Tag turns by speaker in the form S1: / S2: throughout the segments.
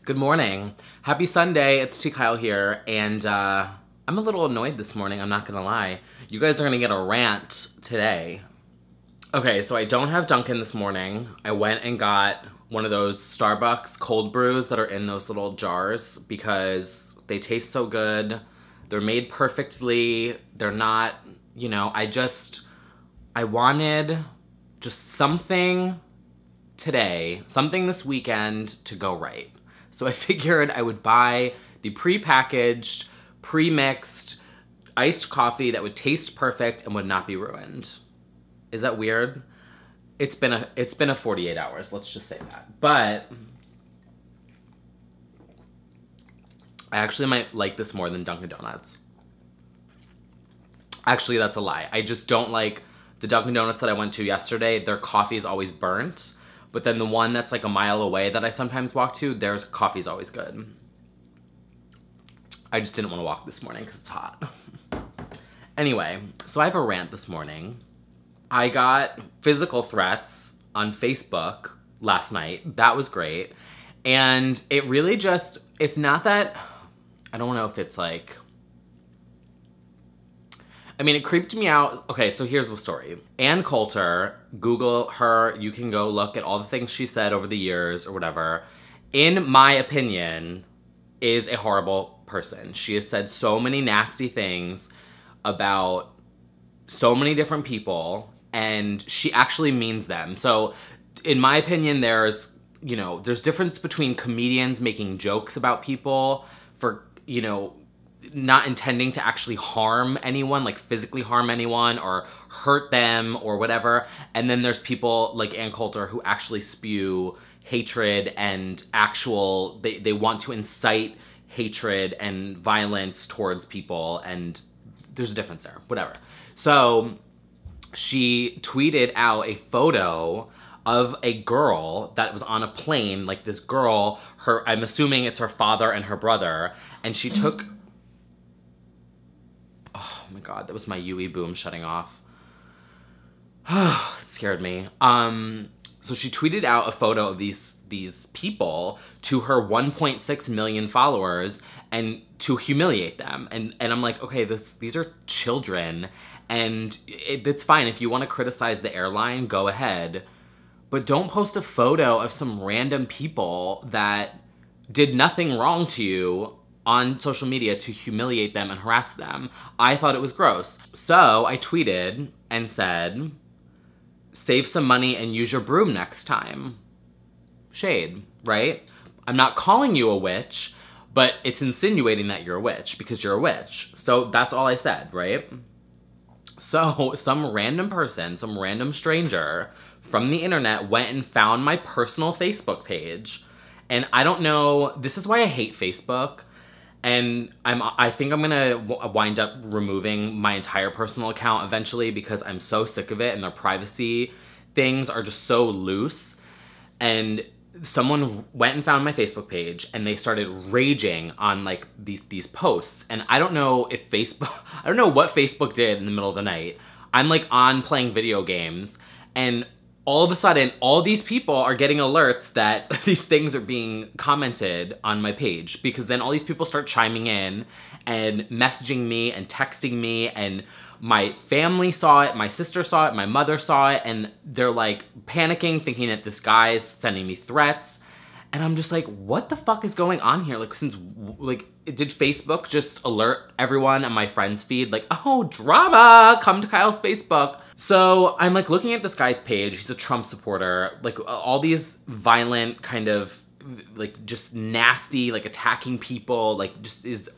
S1: Good morning. Happy Sunday. It's T. Kyle here, and I'm a little annoyed this morning, I'm not gonna lie. You guys are gonna get a rant today. Okay, so I don't have Dunkin' this morning. I went and got one of those Starbucks cold brews that are in those little jars because they taste so good. They're made perfectly. They're not, I wanted just something today, something this weekend to go right. So I figured I would buy the pre-packaged, pre-mixed iced coffee that would taste perfect and would not be ruined. Is that weird? It's been a 48 hours, let's just say that. But I actually might like this more than Dunkin' Donuts. Actually, that's a lie. I just don't like the Dunkin' Donuts that I went to yesterday. Their coffee is always burnt. But then the one that's like a mile away that I sometimes walk to, their coffee's always good. I just didn't want to walk this morning because it's hot. Anyway, so I have a rant this morning. I got physical threats on Facebook last night. That was great. And it really just, it's not that, I don't know if it's like, it creeped me out. Okay, so here's the story. Ann Coulter, Google her, you can go look at all the things she said over the years or whatever. In my opinion, is a horrible person. She has said so many nasty things about so many different people, and she actually means them. So in my opinion, there's difference between comedians making jokes about people for, not intending to actually harm anyone, like physically harm anyone or hurt them or whatever. And then there's people like Ann Coulter who actually spew hatred and they want to incite hatred and violence towards people, and there's a difference there, whatever. So she tweeted out a photo of a girl that was on a plane, like this girl, I'm assuming it's her father and her brother, and she took, oh my God, that was my UE boom shutting off. It scared me. So she tweeted out a photo of these people to her 1.6 million followers and to humiliate them. And I'm like, okay, these are children, and it's fine. If you want to criticize the airline, go ahead. But don't post a photo of some random people that did nothing wrong to you on social media to humiliate them and harass them. I thought it was gross. So I tweeted and said, save some money and use your broom next time. Shade, right? I'm not calling you a witch, but it's insinuating that you're a witch because you're a witch. So that's all I said, right? So some random person, some random stranger from the internet went and found my personal Facebook page. And I don't know, this is why I hate Facebook. And I think I'm gonna wind up removing my entire personal account eventually because I'm so sick of it and their privacy things are just so loose. And someone went and found my Facebook page and they started raging on like these posts. And I don't know if I don't know what Facebook did in the middle of the night. I'm like on playing video games, and all of a sudden, all these people are getting alerts that these things are being commented on my page, because then all these people start chiming in and messaging me and texting me, and my family saw it, my sister saw it, my mother saw it, and they're like panicking, thinking that this guy is sending me threats. And I'm just like, what the fuck is going on here? Like, did Facebook just alert everyone on my friends feed? Like, oh, drama, come to Kyle's Facebook. So I'm like looking at this guy's page. He's a Trump supporter. Like all these violent kind of like just nasty, like attacking people, like just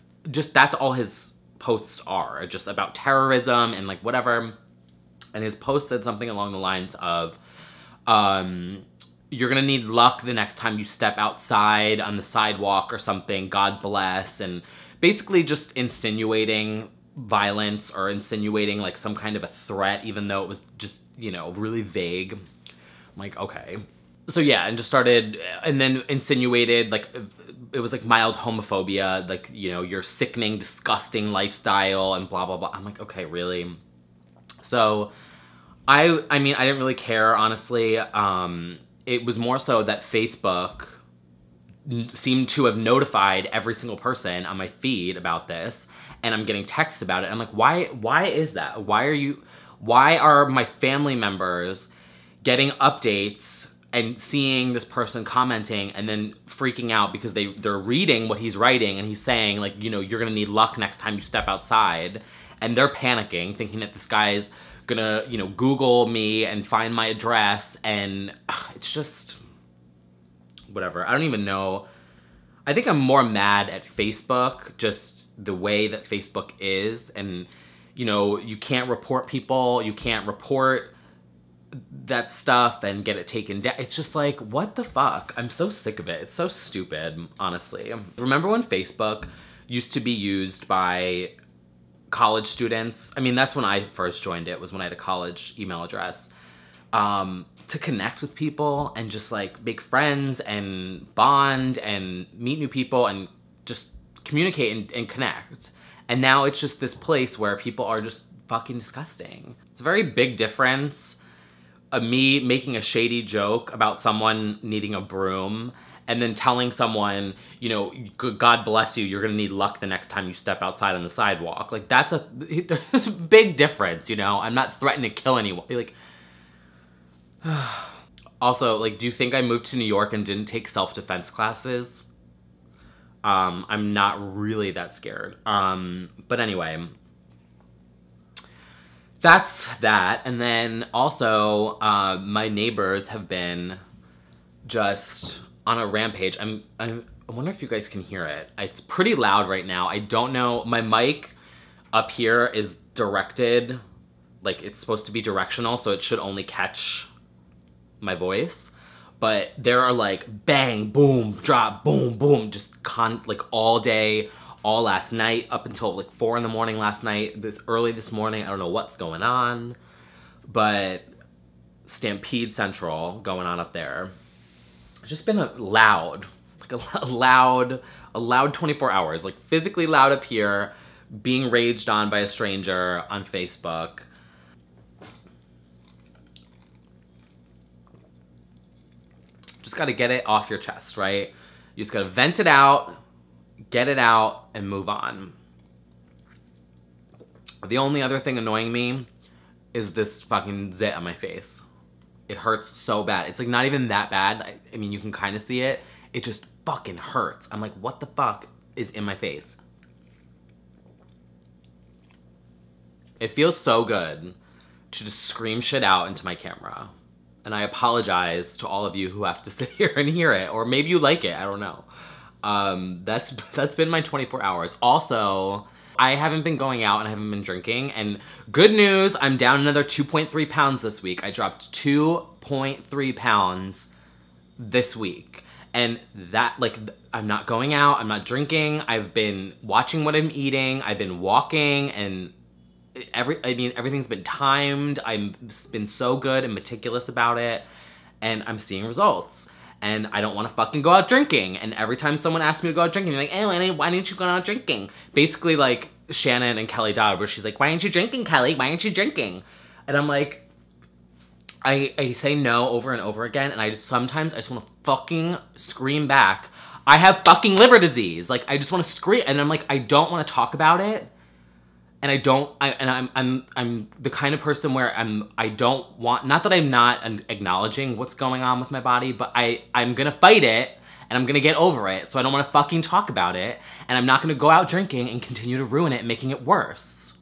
S1: that's all his posts are, just about terrorism and like whatever. And his post said something along the lines of, you're gonna need luck the next time you step outside on the sidewalk or something, God bless, and basically just insinuating violence or insinuating like some kind of a threat, even though it was just, really vague. I'm like, okay. So yeah, and just started, and then insinuated like, it was like mild homophobia, like, your sickening, disgusting lifestyle and blah, blah, blah. I'm like, okay, really? So I didn't really care, honestly. It was more so that Facebook seem to have notified every single person on my feed about this, and I'm getting texts about it. I'm like, why is that? Why are my family members getting updates and seeing this person commenting and then freaking out because they're reading what he's writing and he's saying, like, you know, you're gonna need luck next time you step outside, and they're panicking, thinking that this guy's gonna, you know, Google me and find my address, and it's just whatever. I don't even know. I think I'm more mad at Facebook, just the way that Facebook is, and, you know, you can't report people, you can't report that stuff and get it taken down. It's just like, what the fuck? I'm so sick of it. It's so stupid, honestly. Remember when Facebook used to be used by college students? I mean, that's when I first joined it, was when I had a college email address, to connect with people and just like make friends and bond and meet new people and just communicate and connect. And now it's just this place where people are just fucking disgusting. It's a very big difference of me making a shady joke about someone needing a broom and then telling someone, you know, God bless you, you're gonna need luck the next time you step outside on the sidewalk. Like, there's a big difference, you know? I'm not threatening to kill anyone. Like, also, like, do you think I moved to New York and didn't take self-defense classes? I'm not really that scared. But anyway, that's that. And then also, my neighbors have been just on a rampage. I wonder if you guys can hear it. It's pretty loud right now. I don't know. My mic up here is directed, like it's supposed to be directional, so it should only catch my voice. But there are like bang, boom, drop, boom, boom, just like all day, all last night, up until like 4 in the morning last night, early this morning. I don't know what's going on, but Stampede Central going on up there. It's just been a loud 24 hours, like physically loud up here, being raged on by a stranger on Facebook. Just gotta get it off your chest, right? You just gotta vent it out, get it out, and move on. The only other thing annoying me is this fucking zit on my face. It hurts so bad. It's like not even that bad. I mean, you can kind of see it. It just fucking hurts. I'm like, what the fuck is in my face? It feels so good to just scream shit out into my camera. And I apologize to all of you who have to sit here and hear it. Or maybe you like it, I don't know. That's been my 24 hours. Also, I haven't been going out and I haven't been drinking. And good news, I'm down another 2.3 pounds this week. I dropped 2.3 pounds this week. And that, like, I'm not going out, I'm not drinking. I've been watching what I'm eating. I've been walking, and everything's been timed. I've been so good and meticulous about it, and I'm seeing results. And I don't want to fucking go out drinking. And every time someone asks me to go out drinking, they're like, hey, why didn't you go out drinking? Basically like Shannon and Kelly Dodd, where she's like, why aren't you drinking, Kelly? Why aren't you drinking? And I'm like, I say no over and over again, and sometimes I just want to fucking scream back, I have fucking liver disease. Like, I just want to scream, and I'm like, I don't want to talk about it. And I'm the kind of person where I don't want, not that I'm not acknowledging what's going on with my body, but I'm gonna fight it, and I'm gonna get over it, so I don't wanna fucking talk about it, and I'm not gonna go out drinking and continue to ruin it and making it worse.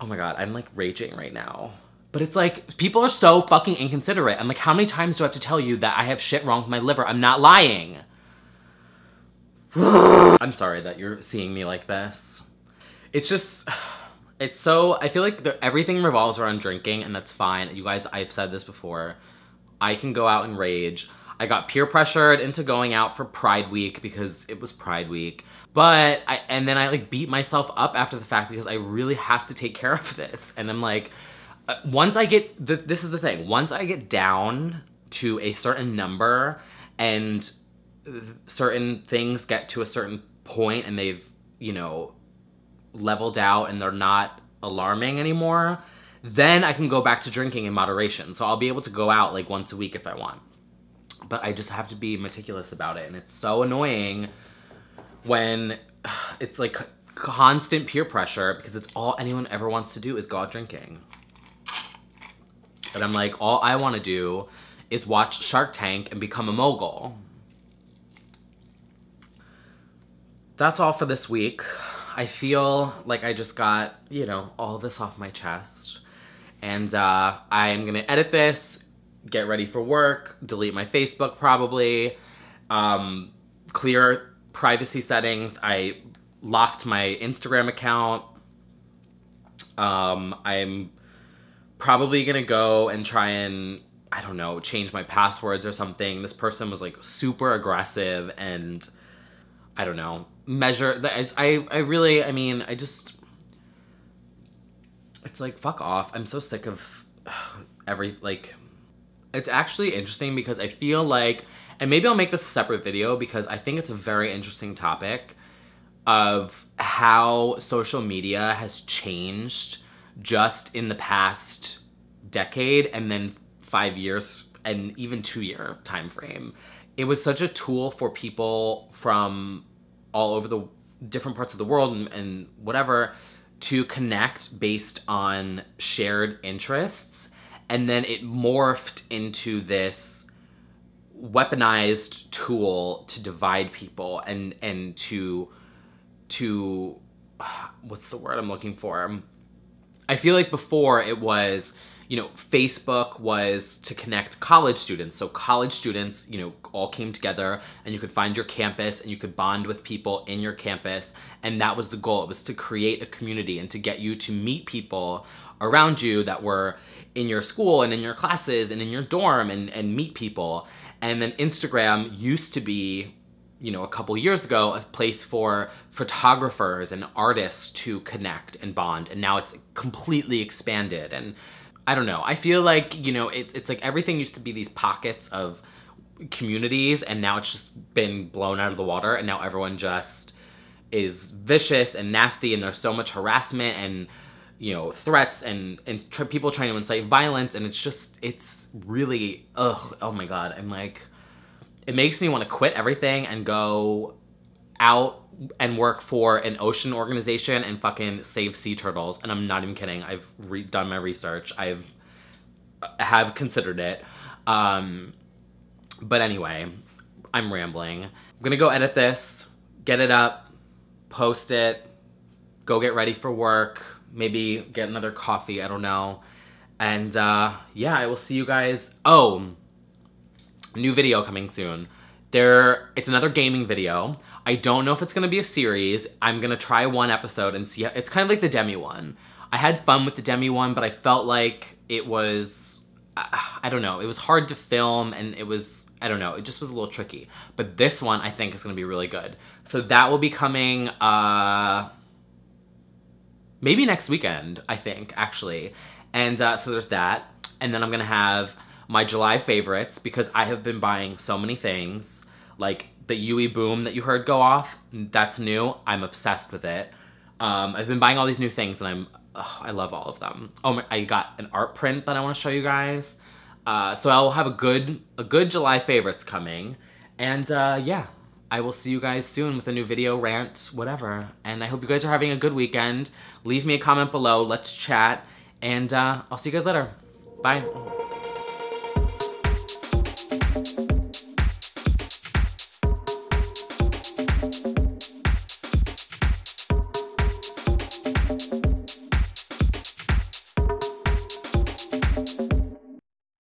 S1: Oh my God, I'm like raging right now. But it's like, people are so fucking inconsiderate. I'm like, how many times do I have to tell you that I have shit wrong with my liver? I'm not lying. I'm sorry that you're seeing me like this. It's just, it's so, I feel like everything revolves around drinking, and that's fine. You guys, I've said this before. I can go out and rage. I got peer pressured into going out for Pride Week because it was Pride Week. But, and then I like beat myself up after the fact because I really have to take care of this. And I'm like, once I get, this is the thing, once I get down to a certain number and certain things get to a certain point and they've, you know, leveled out and they're not alarming anymore, then I can go back to drinking in moderation. So I'll be able to go out like once a week if I want. but I just have to be meticulous about it. And it's so annoying when it's like constant peer pressure, because it's all anyone ever wants to do is go out drinking. And I'm like, all I want to do is watch Shark Tank and become a mogul. That's all for this week. I feel like I just got, you know, all this off my chest. And I am going to edit this, get ready for work, delete my Facebook probably, clear privacy settings. I locked my Instagram account. I'm probably going to go and try and, I don't know, change my passwords or something. This person was like super aggressive and I don't know, measure that. I just, it's like, fuck off. I'm so sick of it's actually interesting because I feel like, and maybe I'll make this a separate video because I think it's a very interesting topic of how social media has changed just in the past decade and then 5 years and even 2-year time frame. It was such a tool for people from all over the different parts of the world and whatever to connect based on shared interests. And then it morphed into this weaponized tool to divide people and to what's the word I'm looking for? I feel like before it was, you know, Facebook was to connect college students. So college students, you know, all came together and you could find your campus and you could bond with people in your campus. And that was the goal. It was to create a community and to get you to meet people around you that were in your school and in your classes and in your dorm and meet people. And then Instagram used to be, you know, a couple years ago, a place for photographers and artists to connect and bond. And now it's completely expanded. And I don't know. I feel like, you know, it's like everything used to be these pockets of communities and now it's just been blown out of the water. And now everyone just is vicious and nasty and there's so much harassment and, you know, threats and people trying to incite violence. And it's really, ugh, oh my God. I'm like, it makes me want to quit everything and go out and work for an ocean organization and fucking save sea turtles. And I'm not even kidding. I've done my research. I have considered it. But anyway, I'm rambling. I'm gonna go edit this, get it up, post it, go get ready for work, maybe get another coffee, I don't know. And yeah, I will see you guys. Oh, new video coming soon. It's another gaming video. I don't know if it's gonna be a series. I'm gonna try one episode and see. It's kind of like the Demi one. I had fun with the Demi one, but I felt like it was, I don't know, it was hard to film and it was, I don't know, it just was a little tricky. But this one I think is gonna be really good. So that will be coming maybe next weekend, I think, actually. And so there's that. And then I'm gonna have my July favorites because I have been buying so many things. Like the Yui Boom that you heard go off, that's new. I'm obsessed with it. I've been buying all these new things and I love all of them. Oh, I got an art print that I want to show you guys. So I'll have a good July favorites coming. And yeah, I will see you guys soon with a new video, rant, whatever. And I hope you guys are having a good weekend. Leave me a comment below. Let's chat. And I'll see you guys later. Bye.